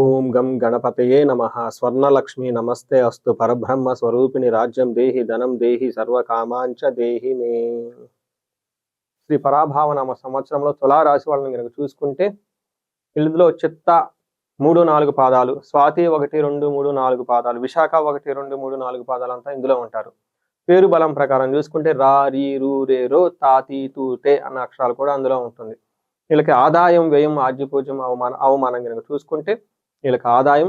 ఓం గం గణపతయే నమః. స్వర్ణలక్ష్మి నమస్తే అస్తు. పరబ్రహ్మ స్వరూపిణి రాజ్యం దేహి ధనం దేహి సర్వకామాంచ దేహి మే. శ్రీ పరాభావనామ సంవత్సరంలో తులారాశి వాళ్ళని కనుక చూసుకుంటే ఇందులో చిత్త 3-4 పాదాలు, స్వాతి 1-2-3-4 పాదాలు, విశాఖ 1-2-3-4 పాదాలు అంతా ఇందులో ఉంటారు. పేరు బలం ప్రకారం చూసుకుంటే రా రీ రూ రే రో తాతి తూతే అన్న అక్షరాలు కూడా అందులో ఉంటుంది. వీళ్ళకి ఆదాయం వ్యయం ఆజ్యపూజ్యం అవమానం కనుక చూసుకుంటే వీళ్ళకి ఆదాయం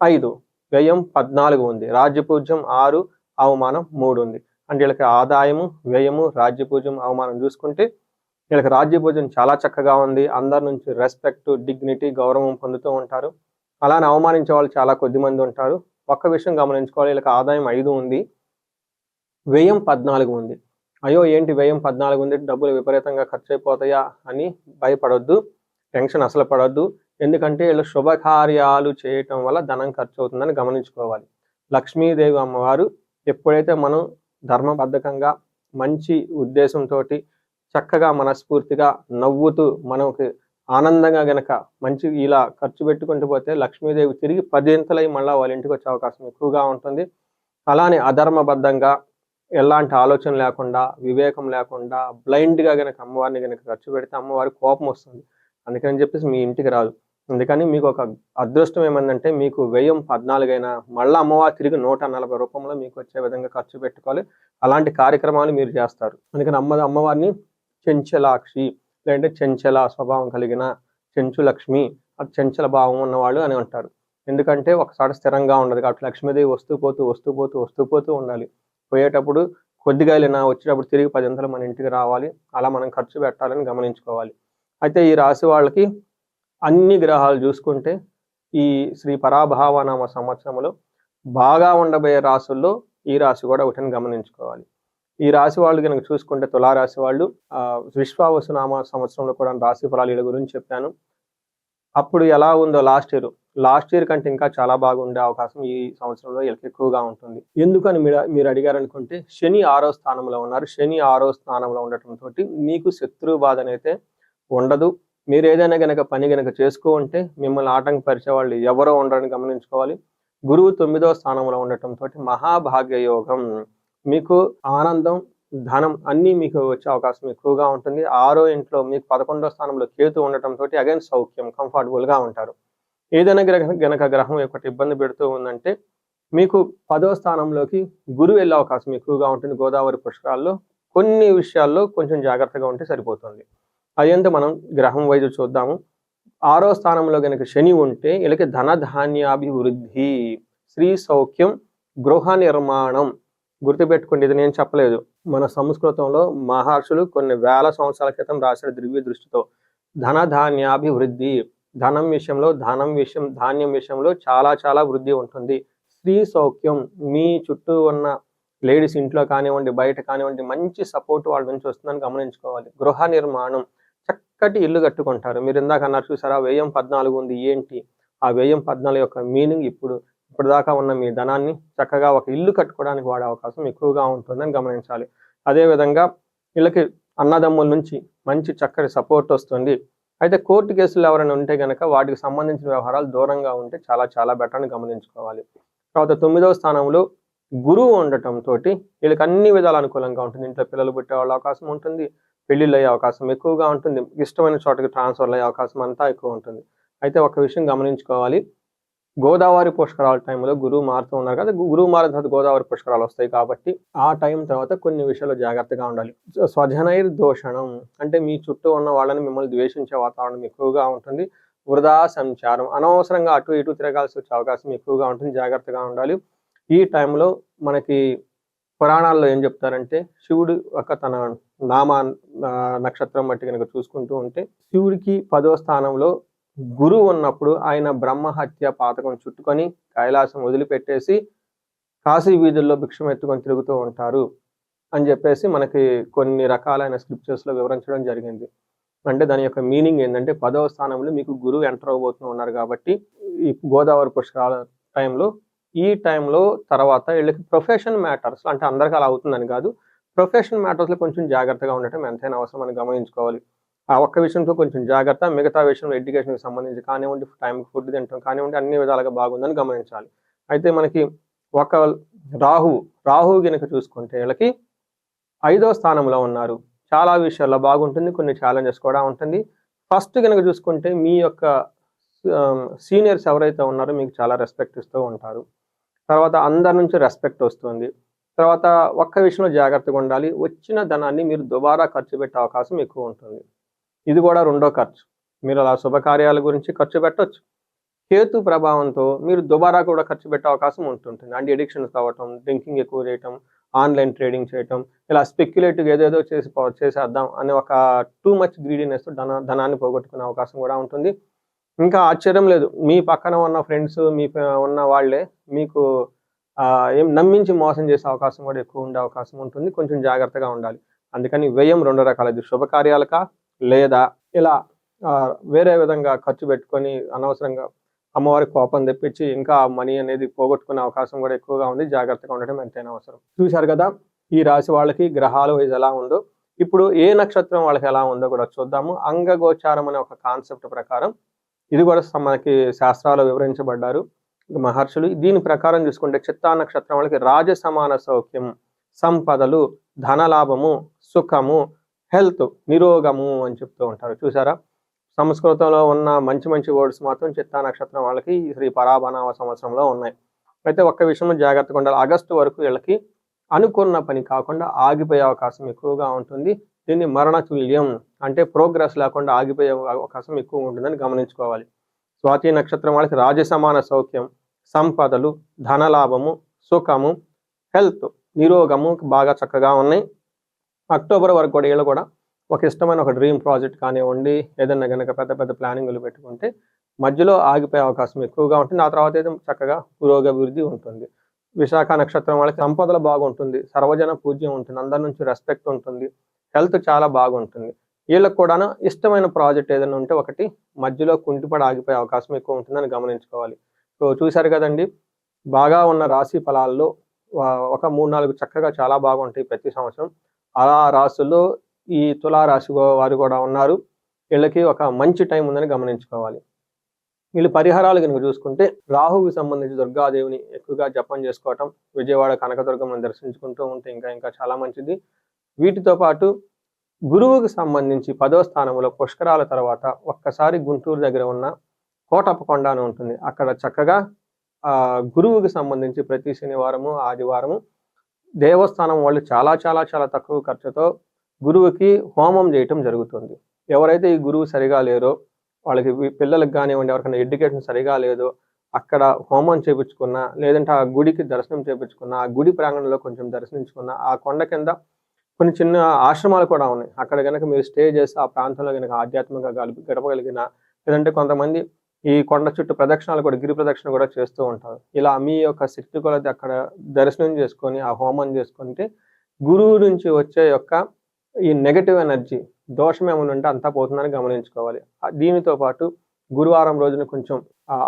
5, వ్యయం 14 ఉంది, రాజ్యపూజ్యం 6, అవమానం 3 ఉంది. అంటే వీళ్ళకి ఆదాయము వ్యయము రాజ్యపూజ్యం అవమానం చూసుకుంటే వీళ్ళకి రాజ్యపూజ్యం చాలా చక్కగా ఉంది. అందరి నుంచి రెస్పెక్ట్ డిగ్నిటీ గౌరవం పొందుతూ ఉంటారు. అలానే అవమానించే వాళ్ళు చాలా కొద్ది మంది ఉంటారు. ఒక్క విషయం గమనించుకోవాలి, వీళ్ళకి ఆదాయం 5 ఉంది, వ్యయం 14 ఉంది. అయ్యో ఏంటి వ్యయం 14 ఉంది, డబ్బులు విపరీతంగా ఖర్చు అయిపోతాయా అని భయపడొద్దు, టెన్షన్ అసలు పడొద్దు. ఎందుకంటే వీళ్ళు శుభకార్యాలు చేయటం వల్ల ధనం ఖర్చు అవుతుందని గమనించుకోవాలి. లక్ష్మీదేవి అమ్మవారు ఎప్పుడైతే మనం ధర్మబద్ధకంగా మంచి ఉద్దేశంతో చక్కగా మనస్ఫూర్తిగా నవ్వుతూ మనకి ఆనందంగా గనక మంచి ఇలా ఖర్చు పెట్టుకుంటూ పోతే లక్ష్మీదేవి తిరిగి 10 మళ్ళీ వాళ్ళ ఇంటికి వచ్చే అవకాశం ఎక్కువగా ఉంటుంది. అలానే అధర్మబద్ధంగా ఎలాంటి ఆలోచన లేకుండా వివేకం లేకుండా బ్లైండ్గా గనక అమ్మవారిని గనక ఖర్చు పెడితే అమ్మవారి కోపం వస్తుంది. అందుకని చెప్పేసి మీ ఇంటికి రాదు. అందుకని మీకు ఒక అదృష్టం ఏమందంటే మీకు వ్యయం 14 అయినా మళ్ళీ అమ్మవారు తిరిగి 140 రూపంలో మీకు వచ్చే విధంగా ఖర్చు పెట్టుకోవాలి. అలాంటి కార్యక్రమాలు మీరు చేస్తారు. అందుకని అమ్మవారిని చెంచలాక్షి లేదంటే చెంచల స్వభావం కలిగిన చెంచులక్ష్మి, చెంచల భావం ఉన్నవాళ్ళు అని అంటారు. ఎందుకంటే ఒకసారి స్థిరంగా ఉండదు కాబట్టి లక్ష్మీదేవి వస్తూ పోతూ ఉండాలి. పోయేటప్పుడు కొద్దిగా వెళ్ళినా వచ్చేటప్పుడు తిరిగి 10 మన ఇంటికి రావాలి. అలా మనం ఖర్చు పెట్టాలని గమనించుకోవాలి. అయితే ఈ రాశి వాళ్ళకి అన్ని గ్రహాలు చూసుకుంటే ఈ శ్రీ పరాభావనామ సంవత్సరంలో బాగా ఉండబోయే రాశుల్లో ఈ రాశి కూడా ఒకటిని గమనించుకోవాలి. ఈ రాశి వాళ్ళు కనుక చూసుకుంటే తులారాశి వాళ్ళు విశ్వావసునామ సంవత్సరంలో కూడా రాశి ఫలాల గురించి చెప్పాను. అప్పుడు ఎలా ఉందో లాస్ట్ ఇయర్ కంటే ఇంకా చాలా బాగుండే అవకాశం ఈ సంవత్సరంలో ఎక్కువగా ఉంటుంది. ఎందుకని మీరు అడిగారనుకుంటే శని 6వ స్థానంలో ఉన్నారు. శని 6వ స్థానంలో ఉండటంతో మీకు శత్రు బాధ అయితే ఉండదు. మీరు ఏదైనా గనక పని గనక ఉంటే మిమ్మల్ని ఆటంకపరిచే వాళ్ళు ఎవరో ఉండరని గమనించుకోవాలి. గురువు 9వ స్థానంలో ఉండటంతో మహాభాగ్య యోగం, మీకు ఆనందం ధనం అన్నీ మీకు వచ్చే అవకాశం ఎక్కువగా ఉంటుంది. 6వ ఇంట్లో మీకు 11వ స్థానంలో కేతు ఉండటంతో అగైన్ సౌఖ్యం కంఫర్టబుల్గా ఉంటారు. ఏదైనా గనక గ్రహం ఒకటి ఇబ్బంది పెడుతూ ఉందంటే మీకు 10వ స్థానంలోకి గురువు వెళ్ళే అవకాశం ఎక్కువగా ఉంటుంది. గోదావరి పుష్కరాల్లో కొన్ని విషయాల్లో కొంచెం జాగ్రత్తగా ఉంటే సరిపోతుంది. అదేంటో మనం గ్రహం వైద్యు చూద్దాము. 6వ స్థానంలో గనక శని ఉంటే వీళ్ళకి ధనధాన్యాభివృద్ధి, శ్రీ సౌఖ్యం, గృహ నిర్మాణం. గుర్తుపెట్టుకోండి, ఇది నేను చెప్పలేదు. మన సంస్కృతంలో మహర్షులు కొన్ని వేల సంవత్సరాల క్రితం రాసిన దివ్య దృష్టితో ధనధాన్యాభివృద్ధి, ధనం విషయంలో ధాన్యం విషయంలో చాలా వృద్ధి ఉంటుంది. స్త్రీ సౌఖ్యం, మీ చుట్టూ ఉన్న లేడీస్ ఇంట్లో కానివ్వండి బయట కానివ్వండి మంచి సపోర్ట్ వాళ్ళ నుంచి వస్తుందని గమనించుకోవాలి. గృహ నిర్మాణం, చక్కటి ఇల్లు కట్టుకుంటారు. మీరు ఇందాక అన్నారు చూసారా వ్యయం 14 ఉంది, ఏంటి ఆ వ్యయం 14 యొక్క మీనింగ్ ఇప్పటిదాకా ఉన్న మీ ధనాన్ని చక్కగా ఒక ఇల్లు కట్టుకోవడానికి వాడే అవకాశం ఎక్కువగా ఉంటుందని గమనించాలి. అదేవిధంగా వీళ్ళకి అన్నదమ్ముల నుంచి మంచి చక్కటి సపోర్ట్ వస్తుంది. అయితే కోర్టు కేసులు ఎవరైనా ఉంటే కనుక వాటికి సంబంధించిన వ్యవహారాలు దూరంగా ఉంటే చాలా బెటర్ అని గమనించుకోవాలి. తర్వాత 9వ స్థానంలో గురువు ఉండటంతో వీళ్ళకి అన్ని విధాలు అనుకూలంగా ఉంటుంది. ఇంట్లో పిల్లలు పుట్టే వాళ్ళ అవకాశం ఉంటుంది, పెళ్లిళ్ళు అయ్యే అవకాశం ఎక్కువగా ఉంటుంది, ఇష్టమైన చోటకి ట్రాన్స్ఫర్లు అయ్యే అవకాశం అంతా ఎక్కువ ఉంటుంది. అయితే ఒక విషయం గమనించుకోవాలి, గోదావరి పుష్కరాల టైంలో గురువు మారుతూ ఉన్నారు కదా, గురువు మారిన తర్వాత గోదావరి పుష్కరాలు వస్తాయి కాబట్టి ఆ టైం తర్వాత కొన్ని విషయాలు జాగ్రత్తగా ఉండాలి. స్వజనైర్ దోషణం అంటే మీ చుట్టూ ఉన్న వాళ్ళని మిమ్మల్ని ద్వేషించే వాతావరణం ఎక్కువగా ఉంటుంది. వృధా సంచారం, అనవసరంగా అటు ఇటు తిరగాల్సి వచ్చే అవకాశం ఎక్కువగా ఉంటుంది. జాగ్రత్తగా ఉండాలి. ఈ టైంలో మనకి పురాణాల్లో ఏం చెప్తారంటే శివుడు ఒక తన నక్షత్రం బట్టి కనుక చూసుకుంటూ ఉంటే శివుడికి 10వ స్థానంలో గురువు ఉన్నప్పుడు ఆయన బ్రహ్మహత్య పాతకం చుట్టుకొని కైలాసం వదిలిపెట్టేసి కాశీ వీధుల్లో భిక్షం ఎత్తుకొని తిరుగుతూ ఉంటారు అని చెప్పేసి మనకి కొన్ని రకాలైన స్క్రిప్చర్స్లో వివరించడం జరిగింది. అంటే దాని యొక్క మీనింగ్ ఏంటంటే 10వ స్థానంలో మీకు గురువు ఎంటర్ అవబోతూ ఉన్నారు కాబట్టి ఈ గోదావరి పుష్కరాల టైంలో ఈ టైంలో తర్వాత వీళ్ళకి ప్రొఫెషన్ మ్యాటర్స్, అంటే అందరికీ అలా అవుతుందని కాదు, ప్రొఫెషన్ మ్యాటర్స్లో కొంచెం జాగ్రత్తగా ఉండటం ఎంతైనా అవసరం అని గమనించుకోవాలి. ఆ ఒక్క విషయంతో కొంచెం జాగ్రత్త. మిగతా విషయంలో ఎడ్యుకేషన్‌కి సంబంధించి కానివ్వండి, టైంకి ఫుడ్ తినటం కానివ్వండి, అన్ని విధాలుగా బాగుందని గమనించాలి. అయితే మనకి ఒక రాహువు గనుక చూసుకుంటే వీళ్ళకి 5వ స్థానంలో ఉన్నారు. చాలా విషయాల్లో బాగుంటుంది. కొన్ని ఛాలెంజెస్ కూడా ఉంటుంది. ఫస్ట్ గనుక చూసుకుంటే మీ యొక్క సీనియర్స్ ఎవరైతే ఉన్నారో మీకు చాలా రెస్పెక్ట్ ఇస్తూ ఉంటారు. తర్వాత అందరి నుంచి రెస్పెక్ట్ వస్తుంది. తర్వాత ఒక్క విషయంలో జాగ్రత్తగా ఉండాలి. వచ్చిన ధనాన్ని మీరు దుబారా ఖర్చు పెట్టే అవకాశం ఎక్కువ ఉంటుంది. ఇది కూడా రెండో ఖర్చు. మీరు అలా శుభకార్యాల గురించి ఖర్చు పెట్టొచ్చు. కేతు ప్రభావంతో మీరు దుబారా కూడా ఖర్చు పెట్టే అవకాశం ఉంటుంటుంది. అంటే అడిక్షన్స్ అవ్వటం, డ్రింకింగ్ ఎక్కువ చేయటం, ఆన్‌లైన్ ట్రేడింగ్ చేయటం, ఇలా స్పెక్యులేటివ్‌గా ఏదేదో చేసేద్దాం అనే ఒక టూ మచ్ గ్రీడీనెస్‌తో ధనాన్ని పోగొట్టుకునే అవకాశం కూడా ఉంటుంది. ఇంకా ఆశ్చర్యం లేదు. మీ పక్కన ఉన్న ఫ్రెండ్స్, ఉన్న వాళ్ళే మీకు ఏం నమ్మించి మోసం చేసే అవకాశం కూడా ఎక్కువ ఉండే అవకాశం ఉంటుంది. కొంచెం జాగ్రత్తగా ఉండాలి. అందుకని వ్యయం 2 రకాలది. శుభకార్యాలకా లేదా ఇలా వేరే విధంగా ఖర్చు పెట్టుకొని అనవసరంగా అమ్మవారికి కోపం తెప్పించి ఇంకా మనీ అనేది పోగొట్టుకునే అవకాశం కూడా ఎక్కువగా ఉంది. జాగ్రత్తగా ఉండటం ఎంతైనా అవసరం. చూశారు కదా! ఈ రాశి వాళ్ళకి గ్రహాల వైజ్ ఎలా ఉందో. ఇప్పుడు ఏ నక్షత్రం వాళ్ళకి ఎలా ఉందో కూడా చూద్దాము. అంగగోచారం అనే ఒక కాన్సెప్ట్ ప్రకారం ఇది కూడా మనకి శాస్త్రాల్లో వివరించబడ్డారు మహర్షులు. దీని ప్రకారం చూసుకుంటే చిత్తా నక్షత్రం వాళ్ళకి రాజ సమాన సౌఖ్యం, సంపదలు, ధనలాభము, సుఖము, హెల్త్, నిరోగము అని చెప్తూ ఉంటారు. చూసారా? సంస్కృతంలో ఉన్న మంచి మంచి వర్డ్స్ మాత్రం చిత్తా నక్షత్రం వాళ్ళకి శ్రీ పరాభనామ సంవత్సరంలో ఉన్నాయి. అయితే ఒక్క విషయంలో జాగ్రత్తగా ఉండాలి. ఆగస్టు వరకు వీళ్ళకి అనుకున్న పని కాకుండా ఆగిపోయే అవకాశం ఎక్కువగా ఉంటుంది. దీన్ని మరణతుల్యం అంటే ప్రోగ్రెస్ లేకుండా ఆగిపోయే అవకాశం ఎక్కువ ఉంటుందని గమనించుకోవాలి. స్వాతి నక్షత్రం వాళ్ళకి రాజసమాన సౌఖ్యం, సంపదలు, ధనలాభము, సుఖము, హెల్త్, నిరోగము బాగా చక్కగా ఉన్నాయి. అక్టోబర్ వరకు కూడా వీళ్ళు కూడా ఒక ఇష్టమైన ఒక డ్రీమ్ ప్రాజెక్ట్ కానివ్వండి, ఏదన్నా గనక పెద్ద పెద్ద ప్లానింగ్‌లు పెట్టుకుంటే మధ్యలో ఆగిపోయే అవకాశం ఎక్కువగా ఉంటుంది. ఆ తర్వాత అయితే చక్కగా పురోగభివృద్ధి ఉంటుంది. విశాఖ నక్షత్రం వాళ్ళకి సంపదలు బాగుంటుంది. సర్వజన పూజ్యం ఉంటుంది. అందరి నుంచి రెస్పెక్ట్ ఉంటుంది. హెల్త్ చాలా బాగుంటుంది. వీళ్ళకి కూడాను ఇష్టమైన ప్రాజెక్ట్ ఏదైనా ఉంటే ఒకటి మధ్యలో కుంటిపడి ఆగిపోయే అవకాశం ఎక్కువ ఉంటుందని గమనించుకోవాలి. సో చూశారు కదండీ! బాగా ఉన్న రాశి ఫలాల్లో ఒక 3, 4 చక్కగా చాలా బాగుంటాయి ప్రతి సంవత్సరం. అలా రాశుల్లో ఈ తులారాశి వారు కూడా ఉన్నారు. వీళ్ళకి ఒక మంచి టైం ఉందని గమనించుకోవాలి. వీళ్ళు పరిహారాలు గనుక చూసుకుంటే రాహువుకి సంబంధించి దుర్గాదేవిని ఎక్కువగా జపం చేసుకోవటం, విజయవాడ కనకదుర్గమ్మని దర్శించుకుంటూ ఉంటే ఇంకా చాలా మంచిది. వీటితో పాటు గురువుకి సంబంధించి 10వ స్థానంలో పుష్కరాల తర్వాత ఒక్కసారి గుంటూరు దగ్గర ఉన్న కోటప్పకొండ అని ఉంటుంది. అక్కడ చక్కగా గురువుకి సంబంధించి ప్రతి శనివారము, ఆదివారము దేవస్థానం వాళ్ళు చాలా తక్కువ ఖర్చుతో గురువుకి హోమం చేయటం జరుగుతుంది. ఎవరైతే ఈ గురువు సరిగా లేరో వాళ్ళకి పిల్లలకు కానివ్వండి, ఎవరికైనా ఎడ్యుకేషన్ సరిగా లేదో అక్కడ హోమం చేపించుకున్నా, లేదంటే ఆ గుడికి దర్శనం చేపించుకున్నా, ఆ గుడి ప్రాంగణంలో కొంచెం దర్శించుకున్నా, ఆ కొండ కింద కొన్ని చిన్న ఆశ్రమాలు కూడా ఉన్నాయి. అక్కడ గనక మీరు స్టే చేసి ఆ ప్రాంతంలో గనక ఆధ్యాత్మికంగా గడపగలిగిన, లేదంటే కొంతమంది ఈ కొండ చుట్టూ ప్రదక్షిణాలు కూడా గిరి ప్రదక్షిణ కూడా చేస్తూ ఉంటారు. ఇలా మీ యొక్క శక్తి కొలది అక్కడ దర్శనం చేసుకొని ఆ హోమం చేసుకుంటే గురువు నుంచి వచ్చే యొక్క ఈ నెగటివ్ ఎనర్జీ దోషం ఏమైనా ఉంటే అంతా పోతుందని గమనించుకోవాలి. దీనితో పాటు గురువారం రోజున కొంచెం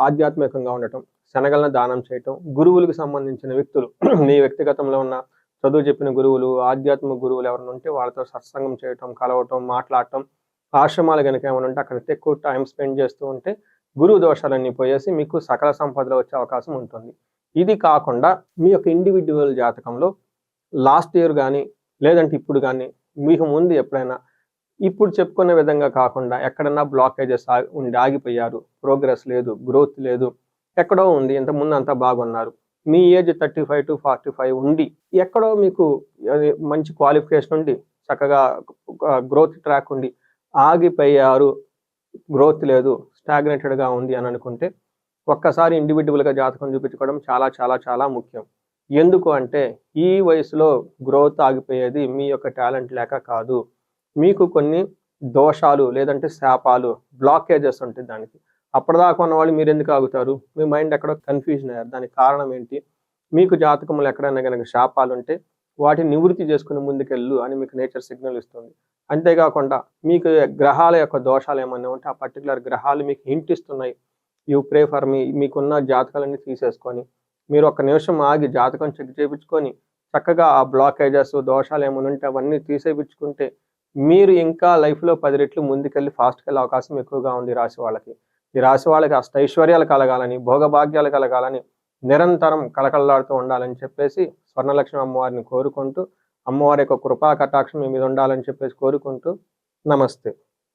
ఆధ్యాత్మికంగా ఉండటం, శనగలను దానం చేయటం, గురువులకు సంబంధించిన వ్యక్తులు మీ వ్యక్తిగతంలో ఉన్న చదువు చెప్పిన గురువులు, ఆధ్యాత్మిక గురువులు ఎవరైనా ఉంటే వాళ్ళతో సత్సంగం చేయటం, కలవటం, మాట్లాడటం, ఆశ్రమాలు గనక ఏమైనా ఉంటే అక్కడ ఎక్కువ టైం స్పెండ్ చేస్తూ ఉంటే గురువు దోషాలన్నీ పోయేసి మీకు సకల సంపదలు వచ్చే అవకాశం ఉంటుంది. ఇది కాకుండా మీ యొక్క ఇండివిడ్యువల్ జాతకంలో లాస్ట్ ఇయర్ కానీ, లేదంటే ఇప్పుడు కానీ, మీకు ముందు ఎప్పుడైనా ఇప్పుడు చెప్పుకునే విధంగా కాకుండా ఎక్కడన్నా బ్లాకేజెస్ ఉండి ఆగిపోయారు, ప్రోగ్రెస్ లేదు, గ్రోత్ లేదు, ఎక్కడో ఉంది, ఇంతకుముందు అంతా బాగున్నారు, మీ ఏజ్ 35 to 45 ఉండి ఎక్కడో మీకు మంచి క్వాలిఫికేషన్ ఉండి చక్కగా గ్రోత్ ట్రాక్ ఉండి ఆగిపోయారు, గ్రోత్ లేదు, స్టాగ్నేటెడ్గా ఉంది అని అనుకుంటే ఒక్కసారి ఇండివిడ్యువల్గా జాతకం చూపించుకోవడం చాలా ముఖ్యం. ఎందుకు అంటే ఈ వయసులో గ్రోత్ ఆగిపోయేది మీ యొక్క టాలెంట్ లేక కాదు, మీకు కొన్ని దోషాలు లేదంటే శాపాలు, బ్లాకేజెస్ ఉంటాయి దానికి. అప్పటిదాకా ఉన్న వాళ్ళు మీరు ఎందుకు ఆగుతారు? మీ మైండ్ ఎక్కడో కన్ఫ్యూజన్ అయ్యారు. దానికి కారణం ఏంటి? మీకు జాతకంలో ఎక్కడైనా కనుక శాపాలు ఉంటే వాటిని నివృత్తి చేసుకుని ముందుకెళ్ళు అని మీకు నేచర్ సిగ్నల్ ఇస్తుంది. అంతేకాకుండా మీకు గ్రహాల యొక్క దోషాలు ఏమన్నా ఉంటే ఆ పర్టికులర్ గ్రహాలు మీకు హింట్ ఇస్తున్నాయి. యూ ప్రే ఫర్ మీ, మీకున్న జాతకాలన్నీ తీసేసుకొని మీరు ఒక్క నిమిషం ఆగి జాతకం చెక్ చేయించుకొని చక్కగా ఆ బ్లాకేజెస్, దోషాలు ఏమైనా ఉంటే అవన్నీ తీసేయించుకుంటే మీరు ఇంకా లైఫ్‌లో 10 రెట్లు ముందుకెళ్ళి ఫాస్ట్‌కెళ్ళే అవకాశం ఎక్కువగా ఉంది ఈ రాశి వాళ్ళకి. ఈ రాశి వాళ్ళకి అష్టైశ్వర్యాలు కలగాలని, భోగభాగ్యాలు కలగాలని, నిరంతరం కళకళలాడుతూ ఉండాలని చెప్పేసి స్వర్ణలక్ష్మి అమ్మవారిని కోరుకుంటూ, అమ్మవారి యొక్క కృపా కటాక్షం మీ మీద ఉండాలని చెప్పేసి కోరుకుంటూ నమస్తే.